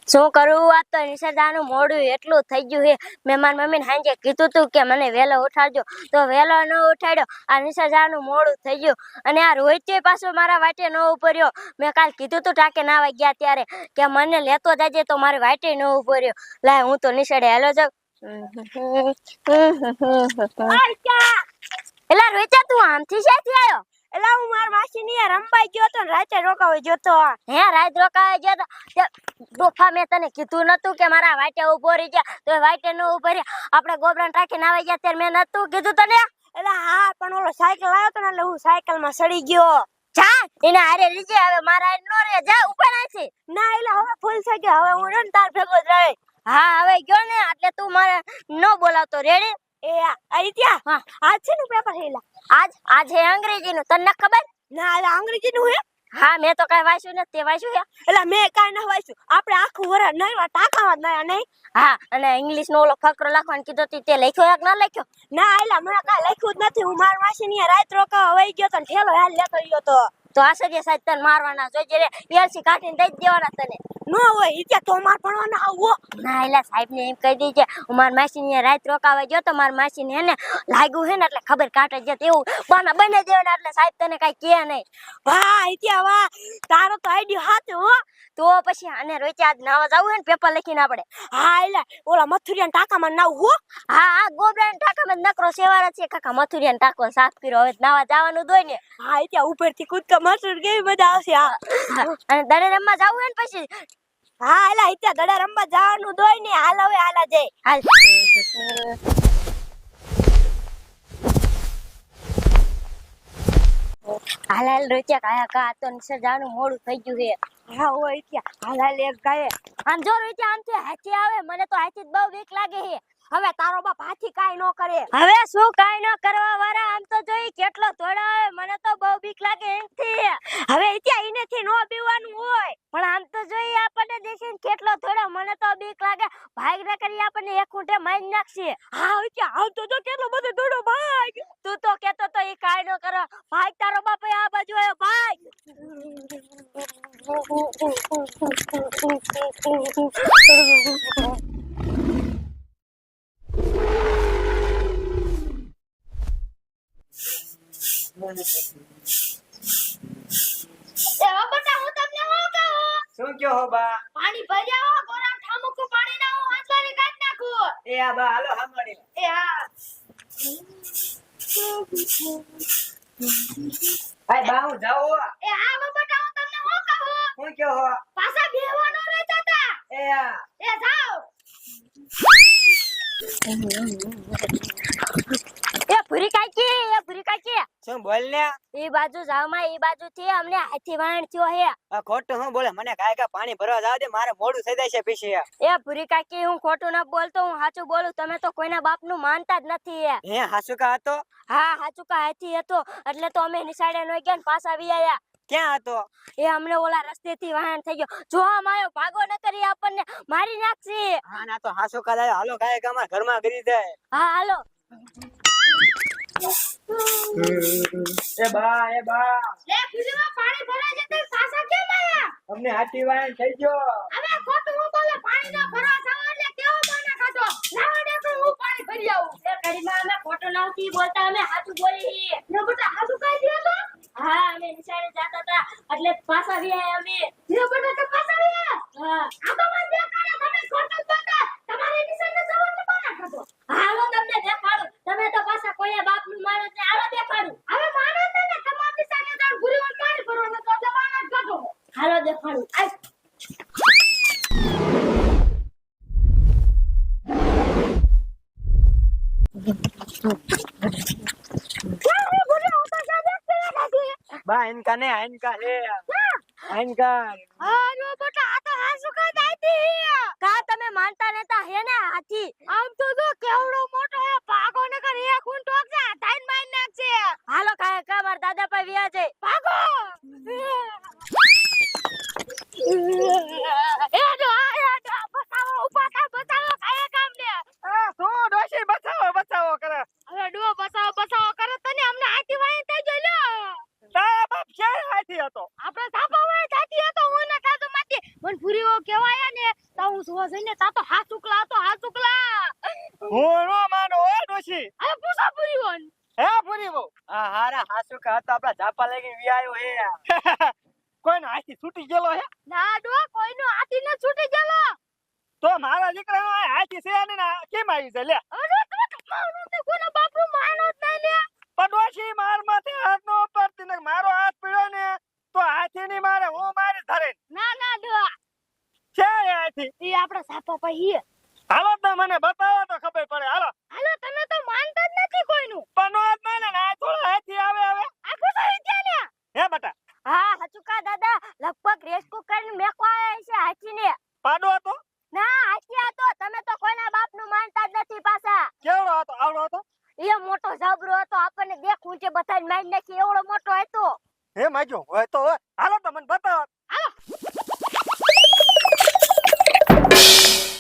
શું કરું આ તો નિસર્જાનું મોડું એટલું થઈ ગયું છે. મેં મારી મમ્મીને સાંજે કીધું તું કે મને વહેલો ઉઠાડજો તો વહેલો ન ઉઠાડ્યો. આ નિસર્જાનું મોડું થઈ ગયું અને આ રોહિત પાછો મારા વાટે ન ઉભર્યો. મેં કાલ કીધું તું ટાકે નાવા ગયા ત્યારે કે મને લેતો જાજે તો મારી વાટે ન ઉભર્યો. લાય હું તો નિસર્ડે હાલો જાઉં. એલા રોહિત તું આમથી શેથી આવ્યો? એલા હું માર માસીની રંબાઈ ગયો તો રાતે રોકાવા ગયો તો. હે રાત રોકાવા ગયો તો ડોફા મેં તને કીધું નતું કે મારા વાટે ઉભો રહી જા તો વાટે ન ઉભો રહ્યા. આપણે ગોબરાને ટાંકી નાવા ગયા ત્યારે મેં નતું કીધું તને? એલા હા પણ ઓલો સાયકલ આવ્યો તો ને એટલે હું સાયકલ માં સડી ગયો. જા એને હારે લીજે હવે મારા હારે નો રે. જા ઉપર આથી. ના એલા હવે ફૂલ થઈ ગયો હવે હું રન તાર ભેગો જ રહે. હા હવે ગયો ને એટલે તું મારે નો બોલાવતો. રેડી? એ આઈત્યા હા આજ છે નું પેપર હેલા. આજ હે અંગ્રેજીનું. તને ખબર? ના એલા અંગ્રેજી નું હે. હા મેં તો કઈ વાંચ્યું નથી. તે વાંચ્યું હે? એલા મેં કાઈ ન વાંચ્યું. આપણે આખું વરસ નહીં ટાકામાં જ નહીં. હા અને ઇંગ્લિશ નો ઓલો ફકરો લખવાનું કીધો તે લખ્યો એક ના લખ્યો? ના એલા મેં કાઈ લખ્યું જ નથી. હું માર માસીની રાત રોકાવા વઈ ગયો તો ઠેલો હાલ લેતો ગયો તો. તો આસરીય સાહેબ તને મારવાના જોજે રે. એલસી કાઢીને દઈ દેવાના તને. નો હોય ઈત્યા તો માર ભણવાના આવો. ના એલા સાહેબ ને એમ કહી દેજે હું માર માસીની રાત રોકાવા ગયો તો માર માસીને હે ને લાગ્યું હે ને એટલે ખબર કાઢે જત એવું બાના બને દેવાના એટલે સાહેબ તને કઈ કહે નહીં. વાહ ઈત્યા વાહ તારો તો આઈડિયો હાથે હો. તો પછી અને રોજ આજ નાવા જાવું હે ને પેપર લખીને આપણે. હા એલા ઓલા મથુરિયાના ટાકામાં નાવ હો. હા ગોબરાના ટાકામાં નકરો સેવાળ છે કાકા. મથુરિયાના ટાકો સાફ કર્યો હવે નાવા જવાનું દોય ને. હા ઈત્યા ઉપરથી કૂદકા મથુર કેવી મજા આવશે. હા અને દડે રમવા જાવું હે ને પછી. હા એલા ઈત્યા દડા રમવા જવાનું દોય ને. હાલ હવે હાલા જઈ હાલ હાલ હાલ રોચ્યા કાયા કા તો નિસર જવાનું મોડું થઈ ગયું છે. હા હોય ઈત્યા હાલ હાલ એક ગાય. આમ જો રોચ્યા આમથી હાથી આવે મને તો હાથી બહુ બીક લાગે છે. હવે તારો બાપ હાથી કાઈ નો કરે. હવે શું કાઈ ન કરવા વાળા આમ તો જોઈ કેટલો દોડાવે. મને તો બહુ બીક લાગે એનથી. હવે ઈત્યા ઈનેથી નો બીવાનું હોય. પણ આમ તો જોઈ આપણને દેખીને કેટલો દોડા. મને તો બીક લાગે ભાગ ન કરી આપણને એક ખૂંટે મારી નાખશે. હા ઈત્યા આવ તો જો કેટલો બધો દોડો ભાગ. તું તો કેતો તો ઈ કાઈ ન કરે. ભાગ તારો બાપ આ બાજુ આવ્યો ભાગ. શું કયો હો બા? પાણી ભરી આવો ગોરામ ઠામુક પાણી ના હું હાથવારી કાઢ નાખું. એ આ બા હાલો સાંભળી. એ હા ભાઈ બા હું જાઉં હો. એ હા બબટા હું તમને હું કહું. શું કયો હો? પાછા બેહવાનો રહેતા તા. એ આ એ જાઓ. એ ભૂરી કાકી શું બોલ ને? એ બાજુ જાવ માં. એ બાજુ થી અમને હાથી વાણ થયો હે. આ ખોટું હું બોલે મને કાય પાણી ભરવા જાવ દે. મારે મોડું થઈ જાય છે પછી. એ ભૂરી કાકી હું ખોટું ન બોલતો હું સાચું બોલું. તમે તો કોઈના બાપનું માનતા જ નથી. હે હાસુ કા હતો? હા સાચું કા હાથી હતો એટલે તો અમે નિસાડે નો ગયા ને પાછા આવી આયા. ક્યાં હતો? એ અમને ઓલા રસ્તે થી વાહન થઈ ગયો. જો આમ આવ્યો ભાગો ન કરી આપણને મારી નાખશે. હા ના તો હાસુ કા લાયો. હાલો કાય કામાં ઘરમાં કરી દે. હા હાલો. એ બા લે ફુલીમાં પાણી ભરાઈ જતે પાછા કેમ આયા? અમને હાથી વાયન થઈ ગયો. હવે ખોટું હું બોલે પાણી ના ભરવા જાવ એટલે કેવો બના કાઢો. લાવો દે તો હું પાણી ભરી આવું. એ ઘડીમાં અમે ખોટું નહોતી બોલતા અમે સાચું બોલી. ને બેટા સાચું કહી દે તો. હા અમે નિશાળે જાતા હતા એટલે પાછા વ્યા અમે. જે બેટા તો પાછા વ્યા. હા આ તો મને દેખાડે તમે ખોટું બોલતા. તમારે નિશાળે જવાનું બના કાઢો. હાલો તમને દેખાડું. તમે તો પાછા કોઈ બાપનું માનો છે. હાલો દેખાડું. હવે માનો છે ને તમારી નિશાળે જાણ ગુરુવાર પાણી ભરવાનું તો જમાના જ કાઢો. હાલો દેખાડું. આય બા ઇનકા ને ઇનકા લે. ઇનકા હા નો બેટા આ તો હાસુ કા દાતી. કા તમે માનતા નતા હે ને હાથી. આમ તો જો કેવડો મોટો હે. ભાગો ન કર એક ખૂંટો છે ધાઈન માર નાખશે. હાલો કાય કા માર દાદા પા વ્યા છે. ભાગો. એ જો આ બચાવો ઉભા કા બચાવો કાય કામ ને. શું ડોશી બચાવો કરે. હવે ડો બચાવો કરે તને અમને હાથી વાઈ થઈ ગયો લ્યો. તારા બાપ ક્યાં હાથી હતો? આપણે સાપા વાઈ જાતી હતો હું ને કાજો માથી પણ ફુરીઓ કહેવાય ને તો હું સુવા જઈને તા તો હાચુકલા હું નો માનો હો ડોશી હવે પૂછો ફુરીઓ હે પૂરી બહુ આ હારા હાસુ કા તો આપડા જાપા લઈ ગઈ વિયાયો હે કોઈનો હાથી છૂટી ગયેલો હે ના ડો કોઈનો હાથી ન છૂટી ગયેલો તો મારા દીકરાનો આ હાથી છે ને ના કેમ આવી છે લે અરે તમે માનો તે કોનો બાપુ માનો જ નહીં લે પણ ડોશી માર માથે હાથ નો પડતી ને મારો હાથ પીડ્યો ને તો હાથી ની મારે હું મારી ધરે ના ડો છે એ હાથી એ આપડા સાપા પહી હાલો તો મને બતાવો તો ખબર પડે હાલો હાલો તમે તો માનતા જ નથી કોઈનું પણ નો હાથ માને ને આ થોડો હાથી આવે હવે આ પૂછો ત્યાં ને હે બટા હા હાચુકા દાદા લગભગ રેસ્ક્યુ કરીને મેકવા આવ્યા છે હાથીને પાડો હતો ના હાથી હતો તમે તો કોઈના બાપનું માનતા જ નથી પાછા કેવડો હતો આવડો હતો એ મોટો જબરો હતો આપણને દેખ ઊંચે બધાને મારી નાખી એવડો મોટો હતો હે માજો હવે